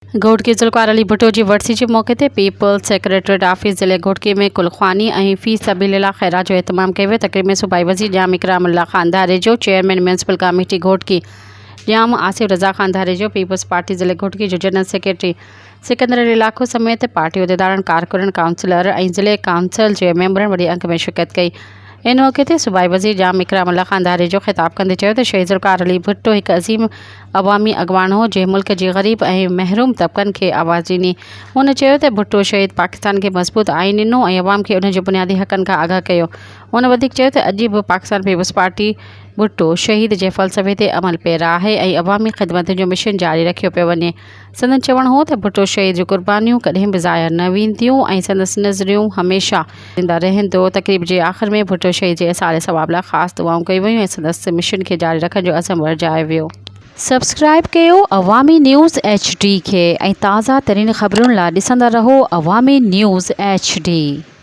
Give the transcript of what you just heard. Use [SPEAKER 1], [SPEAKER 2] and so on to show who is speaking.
[SPEAKER 1] घोटकी ज़ुल्फ़िकार अली भुट्टो जी वरसी जे मौक़े ते peoples secretariat office ज़िले घोटकी में कुलख़्वानी ऐं फ़ी सबीलिल्लाह ख़ैरात जो एहतमाम कयो वियो। तक़रीब में सूबाई वज़ीर Jam Ikramullah Khan Dharejo, chairman municipal committee Ghotki Jam Asif Raza Khan Dharejo, Peoples Party ज़िले घोटकी जो जनरल सेक्रेटरी सिकंदर अली लाखो समेत पार्टी उहिदेदारनि, कारकुननि, काउंसलर ऐं ज़िले काउंसिल जे मेंबरनि वॾी अंक में शिरकत कई। इन मौक़े ते सूबाई वज़ीर जाम इकरामुल्लाह ख़ान धारेजो ख़िताब कंदे चयो त शहीद ज़ुल्फ़िकार अली भुट्टो हिकु अज़ीम अवामी अॻवान हो जंहिं मुल्क जे ग़रीब ऐं महरूम तबक़नि खे आवाज़ ॾिनी। हुन चयो त भुट्टो शहीद पाकिस्तान खे मज़बूत आइन ॾिनो ऐं अवाम खे उन जे बुनियादी हक़नि खां आगाह कयो। हुन वधीक चयो त अॼु बि पाकिस्तान पीपल्स पार्टी भुट्टो शहीद जे फ़लसफ़े ते अमल पेरा आहे ऐं अवामी ख़िदमत जो मिशन जारी रखियो पियो वञे। संदन चवणु हो त भुट्टो शहीद जूं क़ुर्बानियूं कॾहिं बि ज़ाया न वेंदियूं ऐं संदसि नज़रियूं हमेशह ज़िंदा रहंदो। तक़रीब जे आख़िर में भुट्टो शहीद जे इसाले सवाब लाइ ख़ासि दुआऊं कयूं वयूं ऐं संदसि मिशन खे जारी रखण जो अज़म वर्जायो वियो। सब्सक्राइब कयो अवामी न्यूज़ HD खे ऐं ताज़ा तरीन ख़बरुनि लाइ ॾिसंदा रहो अवामी न्यूज़ HD।